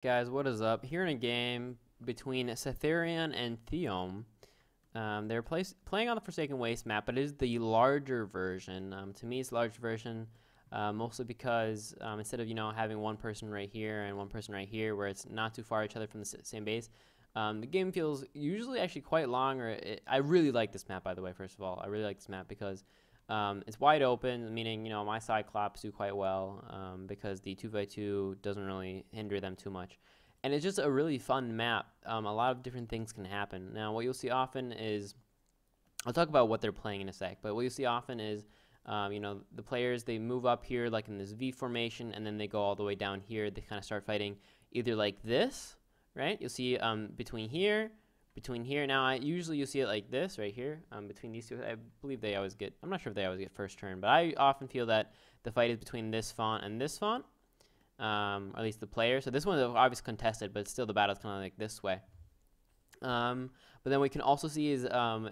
Guys, what is up? Here in a game between Satherion and Theom. They're playing on the Forsaken Waste map, but it is the larger version. To me, it's the larger version, mostly because instead of having one person right here and one person right here, where it's not too far each other from the same base, the game feels usually actually quite long. I really like this map, by the way. First of all, I really like this map because it's wide open, meaning my Cyclops do quite well because the 2x2 doesn't really hinder them too much. And it's just a really fun map. A lot of different things can happen. Now, what you'll see often is, I'll talk about what they're playing in a sec, but what you'll see often is, the players, they move up here like in this V formation, and then they go all the way down here. They kind of start fighting either like this, right? You'll see between here. Now, usually you see it like this right here between these two. I believe they always get, I'm not sure if they always get first turn, but I often feel that the fight is between this font and this font. Or at least the player. So this one is obviously contested, but still the battle's kind of like this way. But then we can also see is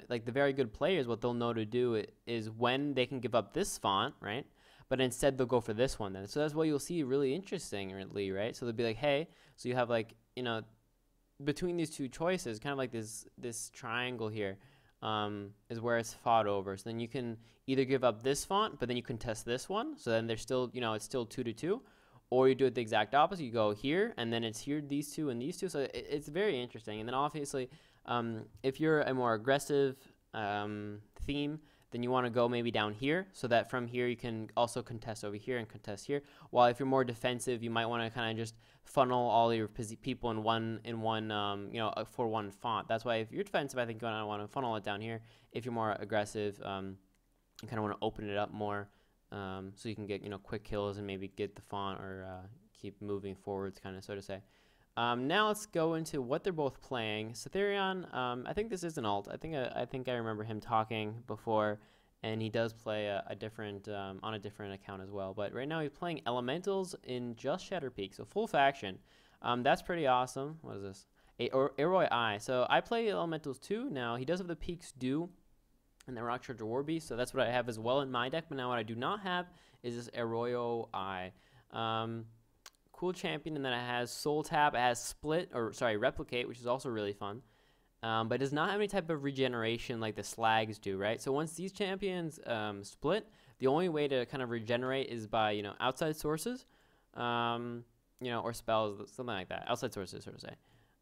like the very good players, what they'll know to do is when they can give up this font, right? But instead they'll go for this one then. So that's what you'll see really interestingly, right? So they'll be like, hey, so you have like, between these two choices, kind of like this triangle here, is where it's fought over. So then you can either give up this font, but then you contest this one. So then there's still, it's still 2-2. Or you do it the exact opposite. You go here, and then it's here, these two, and these two. So it's very interesting. And then obviously, if you're a more aggressive theme, then you want to go maybe down here, so that from here you can also contest over here and contest here. While if you're more defensive, you might want to kind of just funnel all your people in one for one font. That's why if you're defensive, I think you want to funnel it down here. If you're more aggressive, you kind of want to open it up more. So you can get quick kills and maybe get the font or keep moving forwards, kind of so to say. Now let's go into what they're both playing. Satherion, I think this is an alt. I think I remember him talking before, and he does play a different on a different account as well. But right now he's playing Elementals in just Shatter Peak, so full faction. That's pretty awesome. What is this? Arroy Eye. So I play Elementals too. Now he does have the Peaks due and the Rock Charger War Beast, so that's what I have as well in my deck. But now what I do not have is this Arroyo Eye. Cool champion, and then it has Soul Tap, it has Replicate, which is also really fun. But it does not have any type of regeneration like the Slags do, right? So once these champions split, the only way to kind of regenerate is by, outside sources, or spells, something like that. Outside sources, so to say.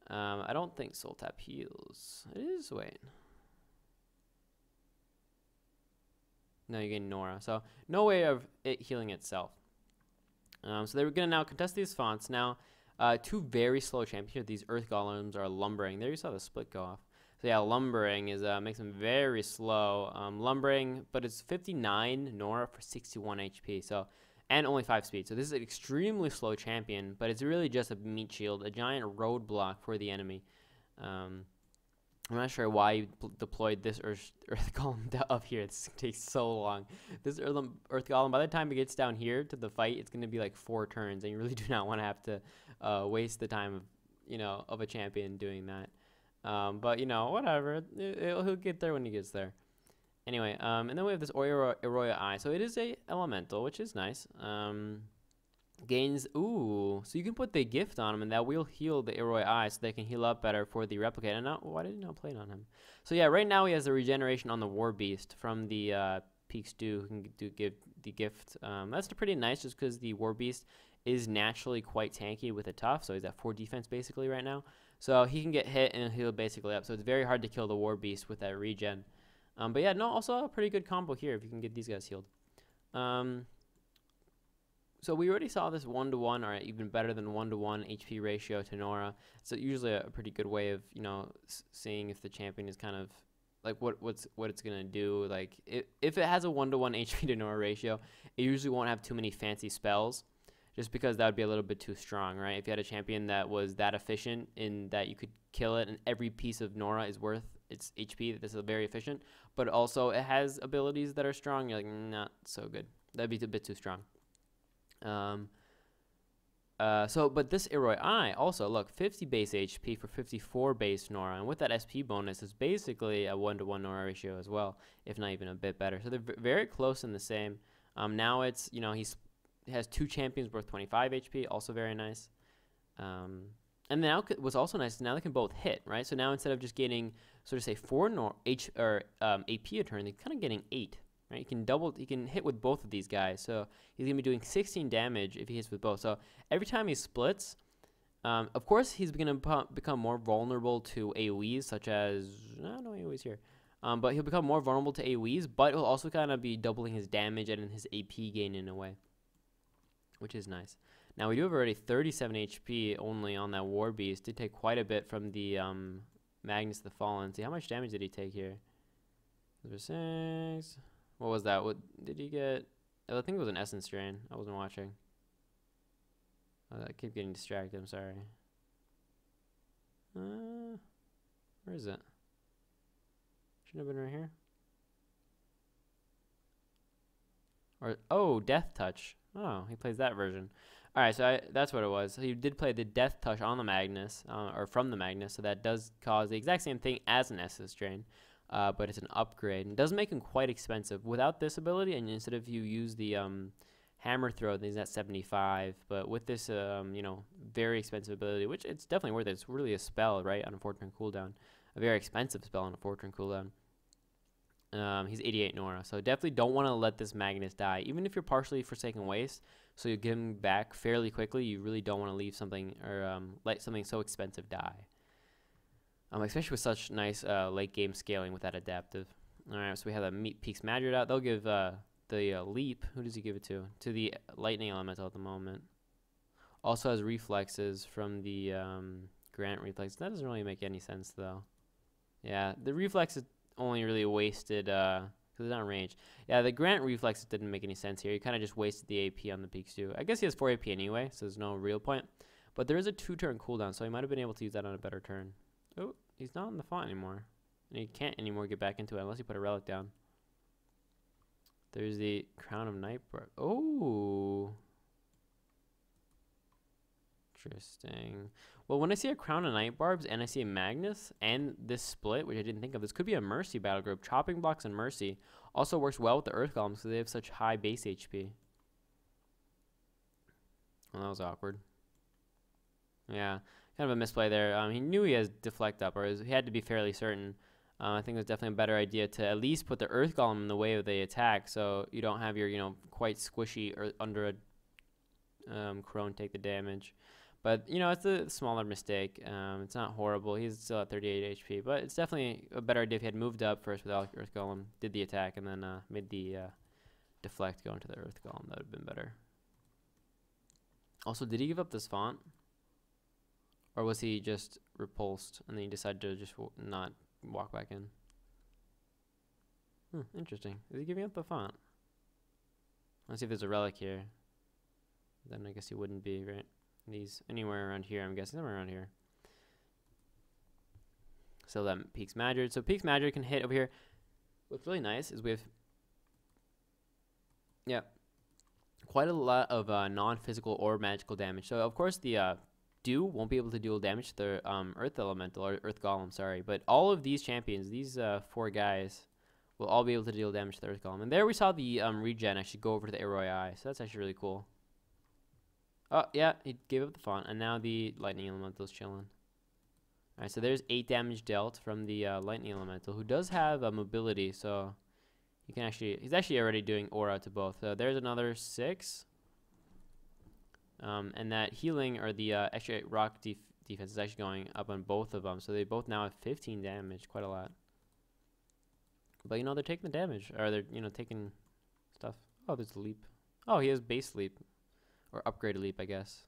I don't think Soul Tap heals. It is, wait. No, you're getting Nora. So no way of it healing itself. So they're going to now contest these fonts. Now, two very slow champions here. These Earth Golems are lumbering. There you saw the split go off. So yeah, lumbering is makes them very slow. Lumbering, but it's 59 Nora for 61 HP. So, and only 5 speed. So this is an extremely slow champion, but it's really just a meat shield, a giant roadblock for the enemy. I'm not sure why you deployed this Earth Golem up here. This takes so long. This Earth Golem, by the time it gets down here to the fight, it's going to be like 4 turns, and you really do not want to have to waste the time of of a champion doing that. But whatever. He'll get there when he gets there. Anyway, and then we have this Arroyo Eye. So it is a elemental, which is nice. Gains, so you can put the gift on him, and that will heal the Arroy Eye, so they can heal up better for the Replicate. And why did you not play it on him? So yeah, right now he has the regeneration on the War Beast from the Peaks Dew, who can give the gift. That's pretty nice, just because the War Beast is naturally quite tanky with a tough, so he's at 4 defense basically right now. So he can get hit and heal basically up. So it's very hard to kill the War Beast with that regen. But yeah, no, also a pretty good combo here if you can get these guys healed. So we already saw this 1-to-1, or even better than 1-to-1 HP ratio to Nora. So usually a pretty good way of seeing if the champion is kind of like what it's gonna do. Like if it has a 1-to-1 HP to Nora ratio, it usually won't have too many fancy spells, just because that would be a little bit too strong, right? If you had a champion that was that efficient in that you could kill it, and every piece of Nora is worth its HP, this is very efficient. But also it has abilities that are strong. You're like, not so good. That'd be a bit too strong. But this Arroy Eye also, look, 50 base HP for 54 base Nora, and with that SP bonus, it's basically a 1-to-1 Nora ratio as well, if not even a bit better. So they're very close in the same. Now it's, he has 2 champions worth 25 HP, also very nice. And now what's also nice is now they can both hit, right? So now instead of just getting sort of say 4 AP a turn, they're kind of getting 8, right? You can hit with both of these guys. So he's gonna be doing 16 damage if he hits with both. So every time he splits, of course he's gonna become more vulnerable to AoEs, such as no AoEs here. But he'll become more vulnerable to AoEs, but he'll also kind of be doubling his damage and his AP gain in a way, which is nice. Now we do have already 37 HP only on that War Beast. Did take quite a bit from the Magnus the Fallen. See, how much damage did he take here? 6. What was that? What did he get? I think it was an Essence Drain. I wasn't watching. I keep getting distracted. I'm sorry. Where is it? Shouldn't have been right here. Or oh, Death Touch. Oh, he plays that version. All right, so that's what it was. So he did play the Death Touch on the Magnus, or from the Magnus, so that does cause the exact same thing as an Essence Drain, but it's an upgrade. And it does make him quite expensive. Without this ability, and instead of you use the Hammer Throw, then he's at 75. But with this, you know, very expensive ability, which it's definitely worth it. It's really a spell, right, on a 4-turn cooldown. A very expensive spell on a 4-turn cooldown. He's 88 Nora, so definitely don't want to let this Magnus die. Even if you're partially Forsaken Waste, so you get him back fairly quickly, you really don't want to leave something or let something so expensive die. Especially with such nice late game scaling with that adaptive. All right, so we have that Peaks Magic out. They'll give the Leap. Who does he give it to? To the Lightning Elemental at the moment. Also has reflexes from the Grant Reflex. That doesn't really make any sense though. Yeah, the reflex is only really wasted because it's not range. Yeah, the Grant Reflex didn't make any sense here. He kind of just wasted the AP on the Peaks too. I guess he has 4 AP anyway, so there's no real point. But there is a 2-turn cooldown, so he might have been able to use that on a better turn. Oh, he's not in the font anymore. And he can't anymore get back into it unless you put a relic down. There's the Crown of Nightbarb. Oh. Interesting. Well, when I see a Crown of Nightbarbs and I see a Magnus and this split, which I didn't think of, this could be a Mercy battle group. Chopping Blocks and Mercy also works well with the Earth Golems because they have such high base HP. Well, that was awkward. Yeah, kind of a misplay there. He knew he has Deflect up, or he had to be fairly certain. I think it was definitely a better idea to at least put the Earth Golem in the way of the attack so you don't have your, you know, quite squishy or under a Crone take the damage. But, you know, it's a smaller mistake. It's not horrible. He's still at 38 HP. But it's definitely a better idea if he had moved up first with Earth Golem, did the attack, and then made the Deflect go into the Earth Golem. That would have been better. Also, did he give up this font? Or was he just repulsed and then he decided to just not walk back in? Interesting. Is he giving up the font? Let's see if there's a relic here. Then I guess he wouldn't be, right? These anywhere around here, I'm guessing somewhere around here. So that Peaks Magic. So Peaks Magic can hit over here. What's really nice is we have, yeah, quite a lot of non-physical or magical damage. So of course the Dew won't be able to deal damage to the Earth Elemental or Earth Golem, sorry. But all of these champions, these 4 guys, will all be able to deal damage to the Earth Golem. And there we saw the regen actually go over to the Arroy Eye. So that's actually really cool. Oh, yeah, he gave up the font, and now the Lightning Elemental is chilling. Alright, so there's 8 damage dealt from the Lightning Elemental, who does have mobility, so he can actually, he's actually already doing aura to both. So there's another 6. And that healing, or the extra rock defense is actually going up on both of them, so they both now have 15 damage, quite a lot. But, you know, they're taking the damage, or they're, you know, taking stuff. Oh, there's a leap. Oh, he has base leap. Or upgrade leap, I guess.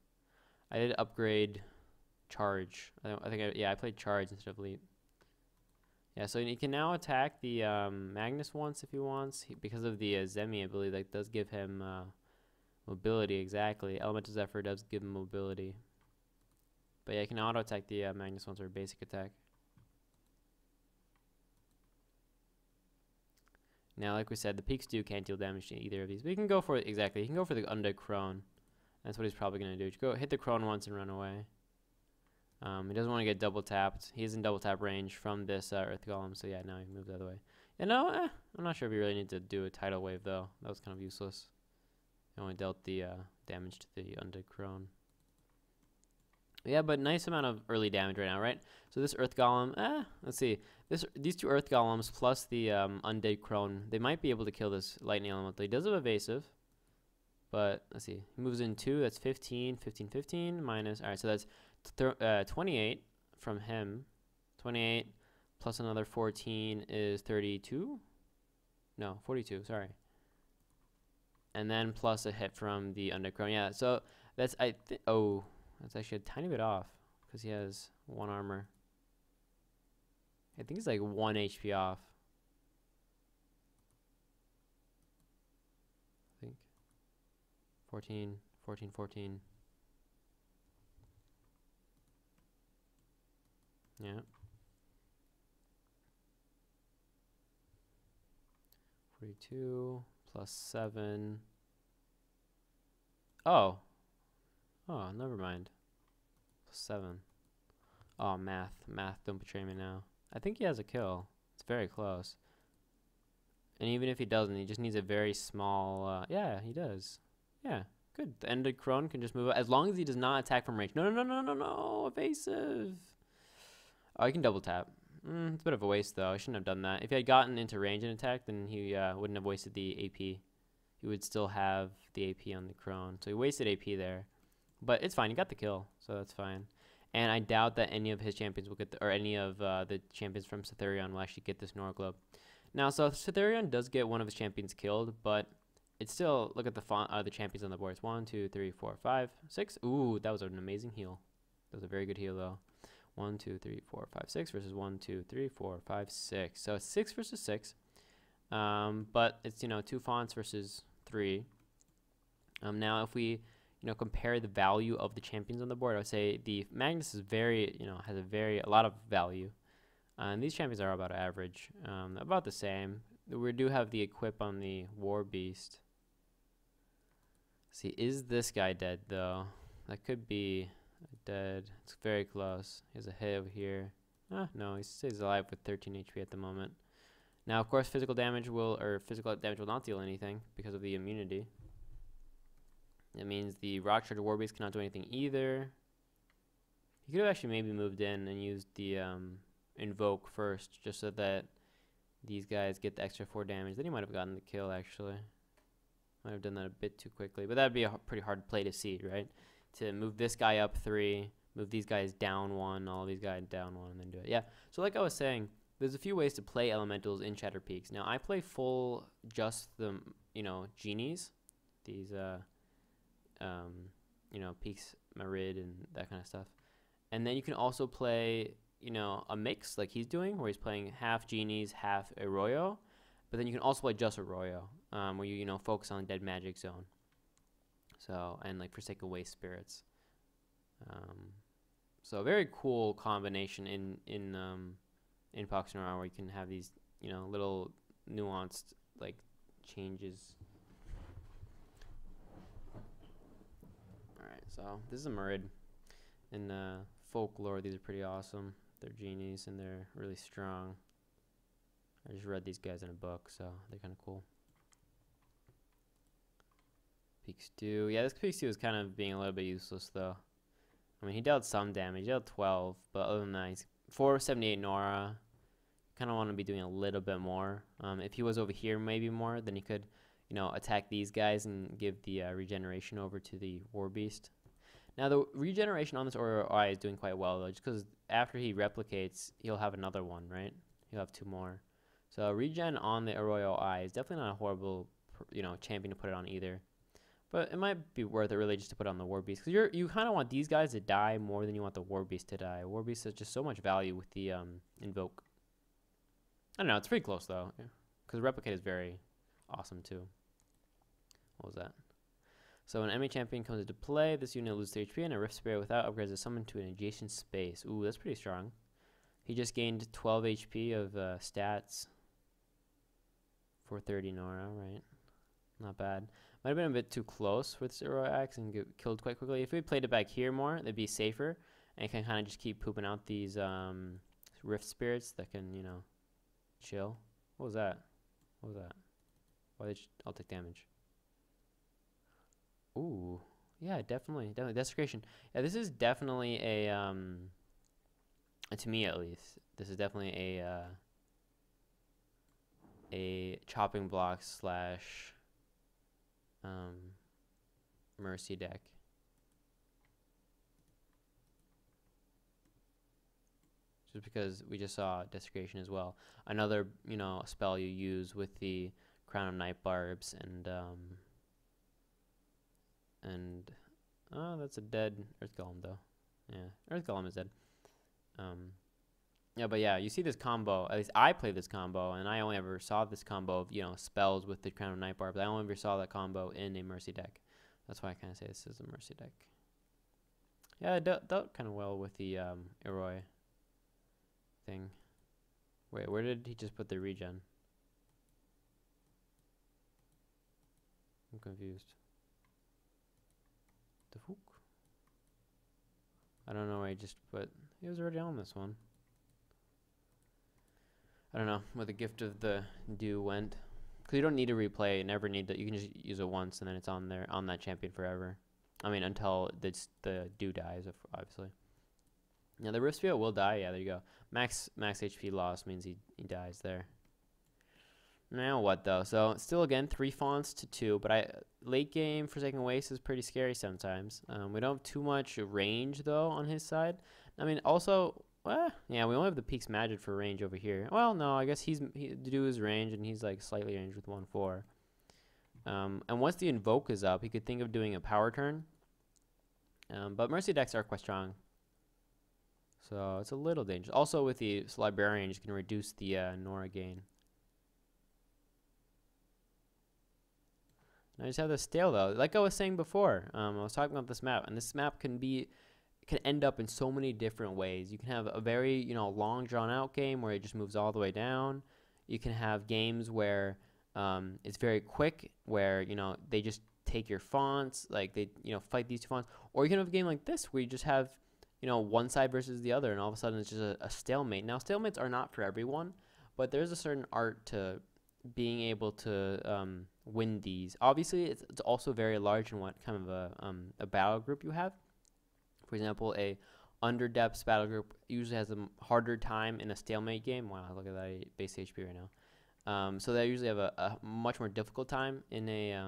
I did upgrade charge. I played charge instead of leap. Yeah, so he can now attack the Magnus once if he wants. Because of the Zemi ability, that does give him mobility, exactly. Elemental Zephyr does give him mobility. But yeah, he can auto attack the Magnus once or basic attack. Now, like we said, the Peaks Dew can't deal damage to either of these. But he can go for it, exactly. He can go for the Undead Crone. That's what he's probably going to do. Just go hit the Crone once and run away. He doesn't want to get double tapped. He's in double tap range from this Earth Golem. So yeah, now he moved the other way. And no, I'm not sure if we really need to do a tidal wave though. That was kind of useless. He only dealt the damage to the Undead Crone. Yeah, but nice amount of early damage right now, right? So this Earth Golem, let's see. These two Earth Golems plus the Undead Crone, they might be able to kill this Lightning Elemental. He does have evasive, but let's see. He moves in 2, that's 15, 15, 15, minus. All right, so that's 28 from him. 28 plus another 14 is 32? No, 42, sorry. And then plus a hit from the Undead Crone. Yeah, so that's, oh, that's actually a tiny bit off because he has 1 armor. I think it's like 1 HP off. I think 14, 14, 14. Yeah. 42 plus 7. Oh, never mind. Plus 7. Oh, math, don't betray me now. I think he has a kill. It's very close. And even if he doesn't, he just needs a very small, yeah, he does. Yeah, good. The Ended Crone can just move as long as he does not attack from range. No, evasive. Oh, he can double tap. It's a bit of a waste, though. I shouldn't have done that. If he had gotten into range and attack, then he wouldn't have wasted the AP. He would still have the AP on the Crone. So he wasted AP there. But it's fine. He got the kill, so that's fine. And I doubt that any of his champions will get, or any of the champions from Satherion will actually get this Nora Globe. Now, so Satherion does get one of his champions killed, but it's still, look at the champions on the board. It's 1, 2, 3, 4, 5, 6. Ooh, that was an amazing heal. That was a very good heal, though. 1, 2, 3, 4, 5, 6 versus 1, 2, 3, 4, 5, 6. So it's 6 versus 6. But it's, 2 fonts versus 3. Now, if we, compare the value of the champions on the board, I would say the Magnus is very, has a lot of value. And these champions are about average, about the same. We do have the equip on the War Beast. See, is this guy dead, though? That could be dead. It's very close. He has a hit over here. No, he stays alive with 13 HP at the moment. Now, of course, physical damage will not deal anything because of the immunity. That means the Rock Charger War Beast cannot do anything either. He could have actually maybe moved in and used the Invoke first, just so that these guys get the extra 4 damage. Then he might have gotten the kill, actually. Might have done that a bit too quickly. But that would be a pretty hard play to see, right? To move this guy up 3, move these guys down 1, all these guys down 1, and then do it. Yeah, so like I was saying, there's a few ways to play elementals in Shatter Peaks. Now, I play full just the, genies. These, Peaks, Marid, and that kind of stuff. And then you can also play, a mix like he's doing, where he's playing half genies, half Arroyo. But then you can also play just Arroyo, where you, focus on Dead Magic Zone. So, and like Forsaken Waste Spirits. So a very cool combination in Poxnora, where you can have these, little nuanced like changes. Alright, so this is a Marid. In folklore, these are pretty awesome. They're genies and they're really strong. I just read these guys in a book, so they're kind of cool. Peak Stew. Yeah, this Peak Stew is kind of being a little bit useless, though. I mean, he dealt some damage. He dealt 12, but other than that, he's 478 Nora. Kind of want to be doing a little bit more. If he was over here maybe more, then he could, attack these guys and give the regeneration over to the War Beast. Now, the regeneration on this Oreo Eye is doing quite well, though, just because after he replicates, he'll have another one, right? He'll have 2 more. So regen on the Arroyo Eye is definitely not a horrible, champion to put it on either. But it might be worth it really just to put on the War Beast, because you kind of want these guys to die more than you want the War Beast to die. War Beast has just so much value with the Invoke. I don't know, it's pretty close though, because Replicate is very awesome too. What was that? So when an enemy champion comes into play, this unit loses 3 HP, and a Rift Spirit without upgrades is summoned to an adjacent space. Ooh, that's pretty strong. He just gained 12 HP of stats. 430 Nora, right? Not bad. Might have been a bit too close with Zero Axe and get killed quite quickly. If we played it back here more, it'd be safer. And you can kind of just keep pooping out these Rift Spirits that can, chill. What was that? What was that? Why did I'll take damage. Ooh, Yeah, definitely, definitely desecration. Yeah, this is definitely to me at least, this is definitely a chopping block slash um mercy deck. Just because we just saw desecration as well. Another, spell you use with the Crown of Night Barbs and oh, that's a dead Earth Golem though. Yeah, Earth Golem is dead. Yeah, but yeah, you see this combo. At least I played this combo, and I only ever saw this combo of spells with the Crown of Night Barbs. I only ever saw that combo in a Mercy deck. That's why I kind of say this is a Mercy deck. Yeah, it dealt kind of well with the Eroi thing. Wait, where did he just put the regen? I'm confused. The hook? I don't know where he just put. He was already on this one. I don't know where the gift of the dew went. Because you don't need to replay. You never need that. You can just use it once and then it's on there, on that champion forever. I mean, until the dew dies, obviously. Yeah, the Rift Field will die. Yeah, there you go. Max HP loss means he dies there. Now what though? So still again 3 fonts to 2, but late game Forsaken Waste is pretty scary sometimes. We don't have too much range though on his side. I mean also, yeah, we only have the Peaks Magic for range over here. Well, no, I guess he do his range and he's like slightly ranged with 1/4. And once the Invoke is up, he could think of doing a power turn. But Mercy decks are quite strong. So it's a little dangerous. Also with the Librarian, you can reduce the Nora gain. And I just have this stale though. Like I was saying before, I was talking about this map, and this map can end up in so many different ways. You can have a very long drawn out game where it just moves all the way down. You can have games where it's very quick, where they just take your fonts, like they fight these 2 fonts. Or you can have a game like this where you just have one side versus the other, and all of a sudden it's just a stalemate. Now stalemates are not for everyone, but there's a certain art to being able to win these. Obviously, it's also very large in what kind of a battle group you have. For example, a under-depths battle group usually has a harder time in a stalemate game. Wow, look at that base HP right now. So they usually have a much more difficult time in a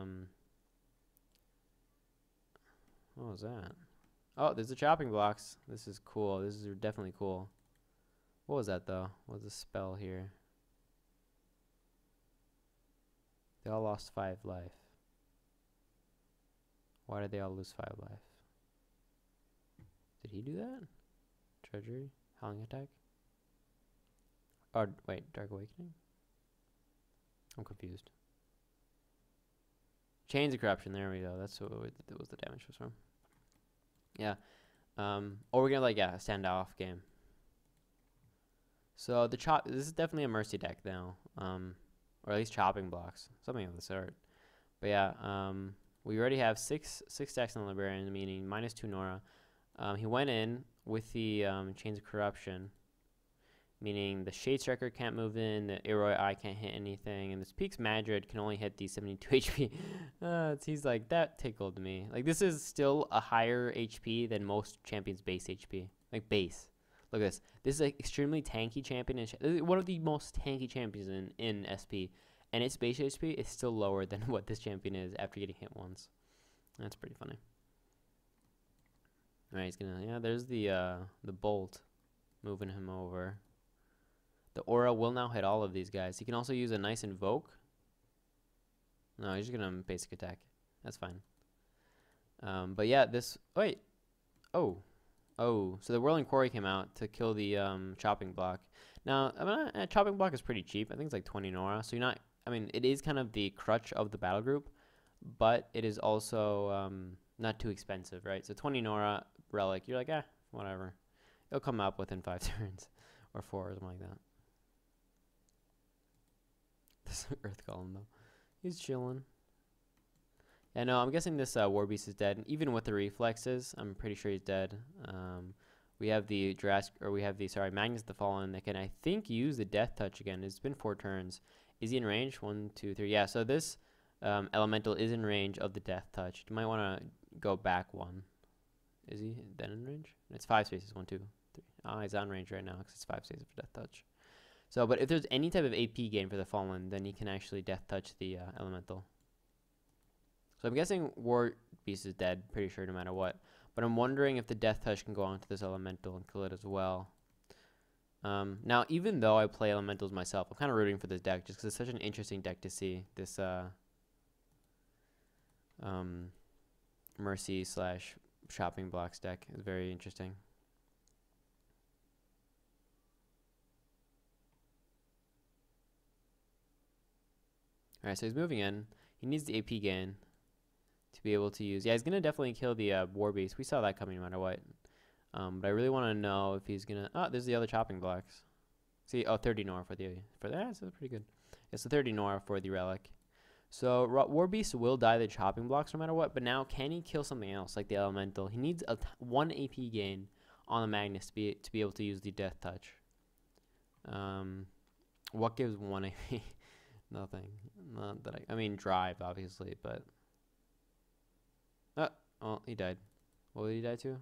what was that? Oh, there's the chopping blocks. This is cool. This is definitely cool. What was that though? What was the spell here? They all lost 5 life. Why did they all lose 5 life? Did he do that? Treasury? Howling Attack? Oh, wait, Dark Awakening? I'm confused. Chains of Corruption, there we go. That's what was the damage was from. Yeah. Or we're gonna a standoff game. So this is definitely a Mercy deck now. Or at least chopping blocks, something of the sort. But yeah, we already have six stacks on the Librarian, meaning -2 Nora. He went in with the Chains of Corruption, meaning the Shade Striker can't move in, the Eroi Eye can't hit anything, and this Peaks Madrid can only hit the 72 HP. He's like, that tickled me. Like, this is still a higher HP than most champions' base HP. Like, base. Look at this. This is an extremely tanky champion. One of the most tanky champions in SP. And its base HP is still lower than what this champion is after getting hit once. That's pretty funny. Alright, he's gonna... Yeah, there's the bolt moving him over. The aura will now hit all of these guys. He can also use a nice invoke. No, he's just gonna basic attack. That's fine. But yeah, this... Wait. Oh, so the Whirling Quarry came out to kill the chopping block. Now, I mean, a chopping block is pretty cheap. I think it's like 20 Nora. So you're not... I mean, it is kind of the crutch of the battle group, but it is also not too expensive, right? So 20 Nora Relic, you're like, whatever. It'll come up within 5 turns or 4 or something like that. This Earth Golem, though. He's chilling. Yeah, no, I'm guessing this War Beast is dead. And even with the reflexes, I'm pretty sure he's dead. We have the Magnus the Fallen that can, I think, use the Death Touch again. It's been 4 turns. Is he in range? 1, 2, 3. Yeah, so this Elemental is in range of the Death Touch. You might want to go back one. Is he then in range? It's 5 spaces. 1, 2, 3. Ah, he's on range right now because it's 5 spaces for Death Touch. So, but if there's any type of AP gain for the Fallen, then he can actually Death Touch the Elemental. So I'm guessing War Beast is dead, pretty sure no matter what. But I'm wondering if the Death Touch can go onto this Elemental and kill it as well. Now, even though I play Elementals myself, I'm kind of rooting for this deck just because it's such an interesting deck to see. This Mercy / Shopping Blocks deck is very interesting. Alright, so he's moving in. He needs the AP gain to be able to use. Yeah, he's going to definitely kill the War Beast. We saw that coming no matter what. But I really want to know if he's going to... Oh, there's the other chopping blocks. See, 30 Nora for that. So that's pretty good. It's the 30 Nora for the Relic. So War Beast will die the chopping blocks no matter what. But now, can he kill something else like the Elemental? He needs 1 AP gain on the Magnus to be able to use the Death Touch. What gives 1 AP? Nothing. Not that I mean, drive, obviously, but... Oh, he died. What did he die to?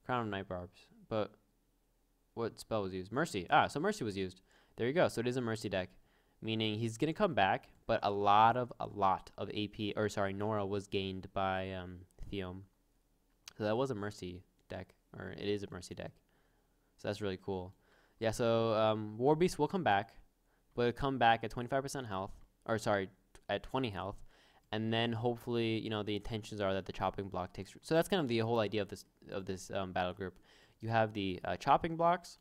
Crown of Night Barbs. But what spell was used? Mercy. Ah, so Mercy was used. There you go. So it is a Mercy deck. Meaning he's going to come back, but a lot of AP, or sorry, Nora was gained by Theom. So that was a Mercy deck, or it is a Mercy deck. So that's really cool. Yeah, so War Beast will come back. But it'll come back at 25% health, or sorry, at 20 health, and then hopefully, you know, the intentions are that the chopping block takes. So that's kind of the whole idea of this battle group. You have the chopping blocks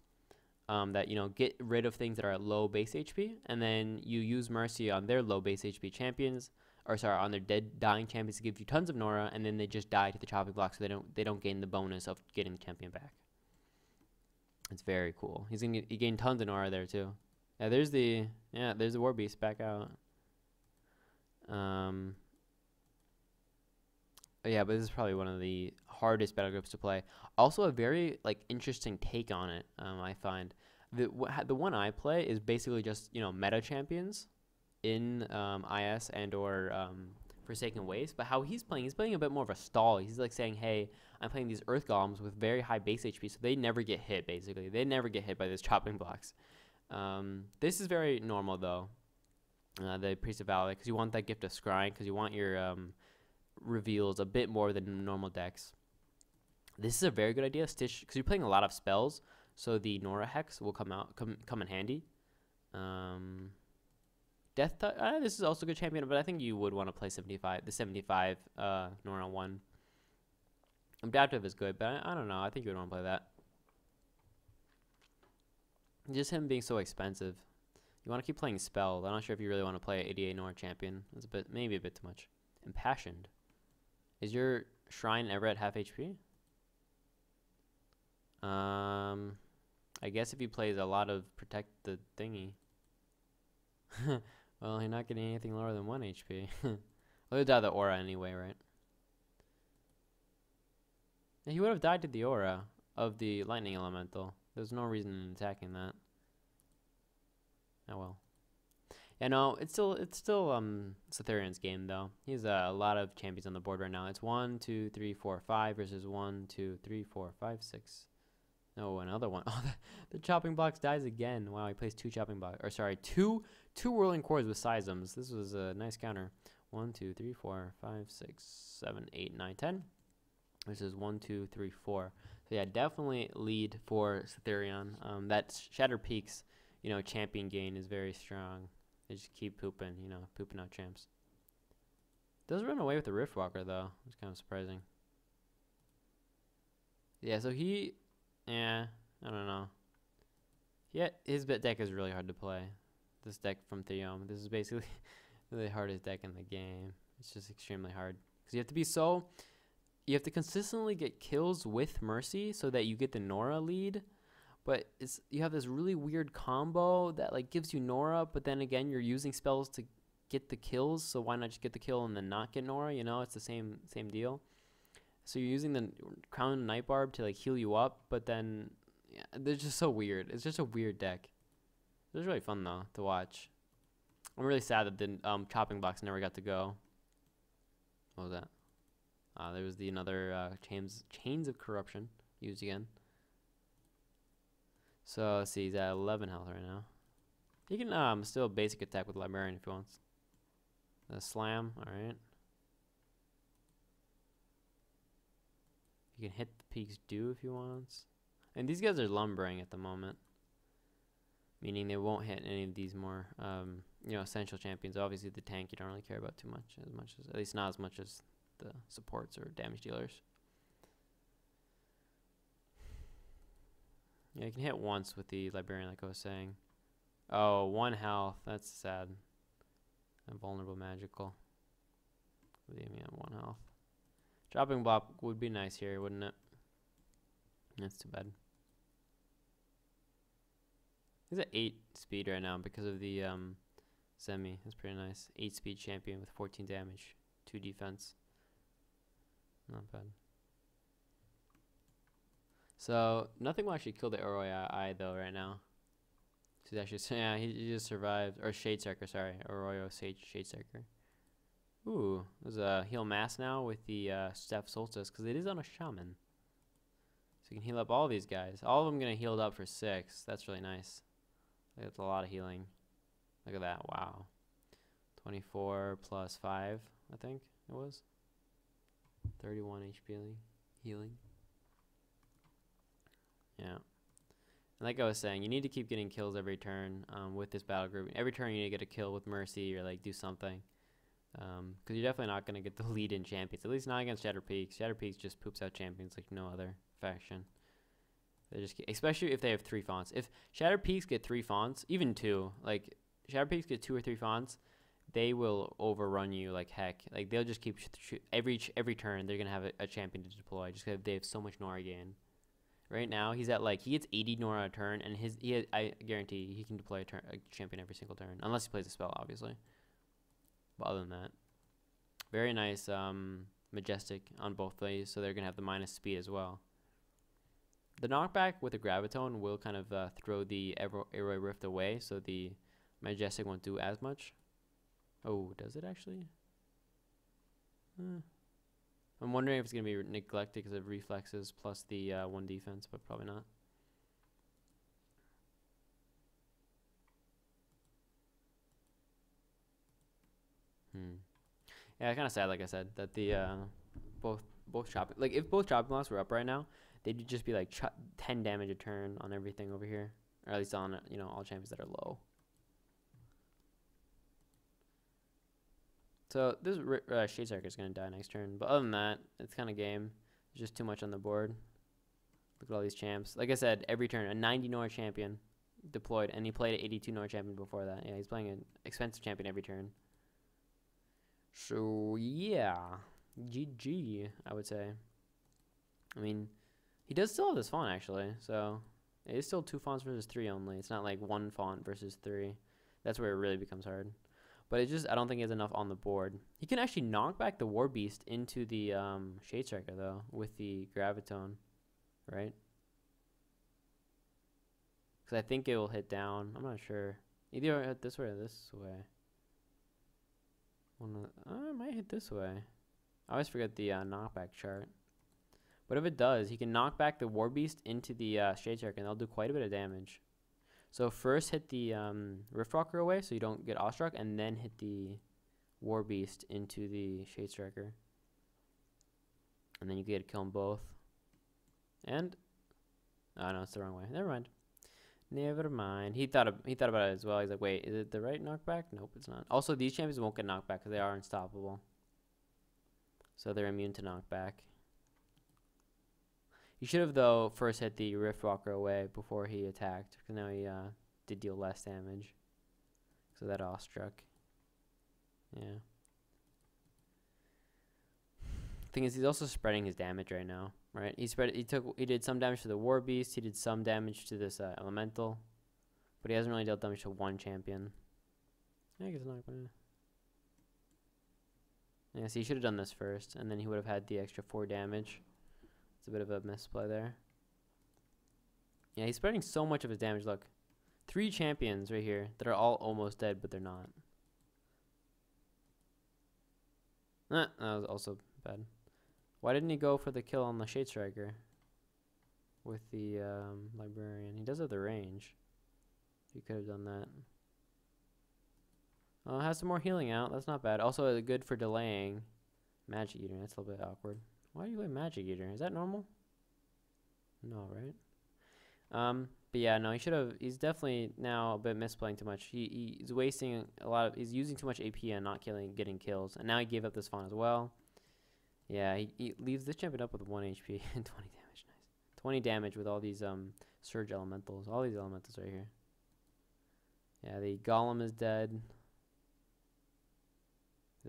that, you know, get rid of things that are at low base HP, and then you use Mercy on their low base HP champions, or sorry, on their dying champions to give you tons of Nora, and then they just die to the chopping block, so they don't gain the bonus of getting the champion back. It's very cool. He gained tons of Nora there too. Yeah, there's the War Beast back out. Yeah, but this is probably one of the hardest battle groups to play. Also, a very interesting take on it. I find the one I play is basically just, you know, meta champions in IS and or Forsaken Waste. But how he's playing a bit more of a stall. He's like saying, hey, I'm playing these Earth Golems with very high base HP, so they never get hit. Basically, they never get hit by these chopping blocks. This is very normal though, the Priest of Valor, because you want that Gift of Scrying, because you want your reveals a bit more than normal decks. This is a very good idea, Stitch, because you're playing a lot of spells, so the Nora Hex will come in handy. Death Touch, this is also a good champion, but I think you would want to play the 75 Nora 1. Adaptive is good, but I don't know, I think you would want to play that. Just him being so expensive. You want to keep playing spells. I'm not sure if you really want to play 88 Nora champion. It's maybe a bit too much. Impassioned. Is your shrine ever at half HP? I guess if he plays a lot of protect the thingy. Well, you're not getting anything lower than 1 HP. Well, he'll die the aura anyway, right? And he would have died to the aura of the lightning elemental. There's no reason in attacking that. Oh well. Yeah, no, it's still Satherion's game though. He has a lot of champions on the board right now. It's 1, 2, 3, 4, 5 versus 1, 2, 3, 4, 5, 6. No, another one. Oh, the chopping blocks dies again. Wow, he plays 2 chopping blocks. Or sorry, two whirling cores with Seisms. This was a nice counter. 1, 2, 3, 4, 5, 6, 7, 8, 9, 10. This is 1, 2, 3, 4. So yeah, definitely lead for Satherion. That Shattered Peaks, you know, champion gain is very strong. They just keep pooping out champs. Does run away with the Riftwalker though. It's kind of surprising. Yeah, so I don't know. Yeah, his deck is really hard to play. This deck from Theom. This is basically the hardest deck in the game. It's just extremely hard because you have to consistently get kills with Mercy so that you get the Nora lead. But you have this really weird combo that gives you Nora, but then again you're using spells to get the kills, so why not just get the kill and then not get Nora? You know, it's the same deal. So you're using the Crown of Night Barb to heal you up, but then they're just so weird. It's just a weird deck. It was really fun though to watch. I'm really sad that the chopping blocks never got to go. What was that? There was the another chains of corruption used again. So let's see, he's at 11 health right now. He can still basic attack with Librarian if he wants. The slam, alright. He can hit the Peak's Dew if he wants. And these guys are lumbering at the moment. Meaning they won't hit any of these more essential champions. Obviously the tank you don't really care about too much, at least not as much as the supports or damage dealers. Yeah, you can hit once with the Librarian like I was saying. Oh, 1 health. That's sad. Invulnerable magical. Leave me at 1 health. Dropping block would be nice here, wouldn't it? That's too bad. He's at 8 speed right now because of the semi. That's pretty nice. 8 speed champion with 14 damage, 2 defense. Not bad. So nothing will actually kill the Arroyo though right now. He's actually he just survived, or Shade Striker, sorry, Arroyo Shade Striker. Ooh, there's a heal mass now with the Steph Solstice because it is on a shaman. So you can heal up all these guys. All of them gonna heal up for 6. That's really nice. That's a lot of healing. Look at that! Wow, 24 plus 5, I think it was. 31 HP healing. Yeah. And like I was saying, you need to keep getting kills every turn with this battle group. Every turn you need to get a kill with Mercy or like do something. Because you're definitely not going to get the lead in champions. At least not against Shatter Peaks. Shatter Peaks just poops out champions like no other faction. They just especially if they have 3 fonts. If Shatter Peaks get 3 fonts, even 2, like Shatter Peaks get 2 or 3 fonts, they will overrun you like heck. Like they'll just keep every turn they're going to have a champion to deploy just because they have so much Nora gain. Right now, he's at he gets 80 Nora a turn, and I guarantee he can deploy a champion every single turn, unless he plays a spell, obviously. But other than that, very nice Majestic on both ways, so they're going to have the minus speed as well. The knockback with the Gravitone will kind of throw the Arrow Rift away, so the Majestic won't do as much. Oh, does it actually? I'm wondering if it's going to be neglected because of reflexes plus the 1 defense, but probably not. Yeah, kind of sad, like I said, that the both chopping, like if both chopping blocks were up right now, they'd just be like 10 damage a turn on everything over here, or at least on all champions that are low. So this Shade Striker is going to die next turn. But other than that, it's kind of game. There's just too much on the board. Look at all these champs. Like I said, every turn, a 90 Nora champion deployed. And he played an 82 Nora champion before that. Yeah, he's playing an expensive champion every turn. So, yeah. GG, I would say. I mean, he does still have this font, actually. So, it is still 2 fonts versus 3 only. It's not like 1 font versus 3. That's where it really becomes hard. But it just, I don't think he has enough on the board. He can actually knock back the War Beast into the Shade Striker, though, with the Gravitone, right? Because I think it will hit down. I'm not sure. Either hit this way or this way. It might hit this way. I always forget the knockback chart. But if it does, he can knock back the War Beast into the Shade Striker, and they'll do quite a bit of damage. So first hit the Riftwalker away so you don't get awestruck, and then hit the War Beast into the Shade Striker. And then you get to kill them both. And oh no, it's the wrong way. Never mind. Never mind. He thought about it as well. He's like, wait, is it the right knockback? Nope, it's not. Also, these champions won't get knocked back because they are unstoppable. So they're immune to knockback. He should have, though, first hit the Riftwalker away before he attacked. Because now he did deal less damage. So that awestruck. Yeah. Thing is, he's also spreading his damage right now, right? He did some damage to the War Beast. He did some damage to this Elemental. But he hasn't really dealt damage to one champion. I guess not gonna. Yeah, so he should have done this first. And then he would have had the extra 4 damage. It's a bit of a misplay there. Yeah, he's spreading so much of his damage. Look, 3 champions right here that are all almost dead, but they're not. That was also bad. Why didn't he go for the kill on the Shade Striker with the Librarian? He does have the range. He could have done that. Oh, has some more healing out. That's not bad. Also good for delaying. Magic Eater. That's a little bit awkward. Why do you play Magic Eater? Is that normal? No, right? But yeah, no, he should have. He's definitely now a bit misplaying too much. He's wasting a lot of. He's using too much AP and not getting kills. And now he gave up this fawn as well. Yeah, he leaves this champion up with 1 HP and 20 damage. Nice. 20 damage with all these surge elementals. All these elementals right here. Yeah, the golem is dead.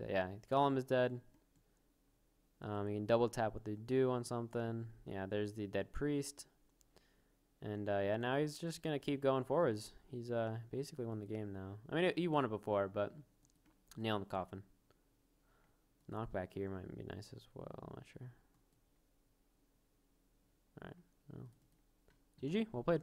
Yeah, the golem is dead. You can double tap with the do on something. Yeah, there's the dead priest. And yeah, now he's just gonna keep going forwards. He's basically won the game now. I mean, he won it before, but nail in the coffin. Knockback here might be nice as well. I'm not sure. All right. Well, GG. Well played.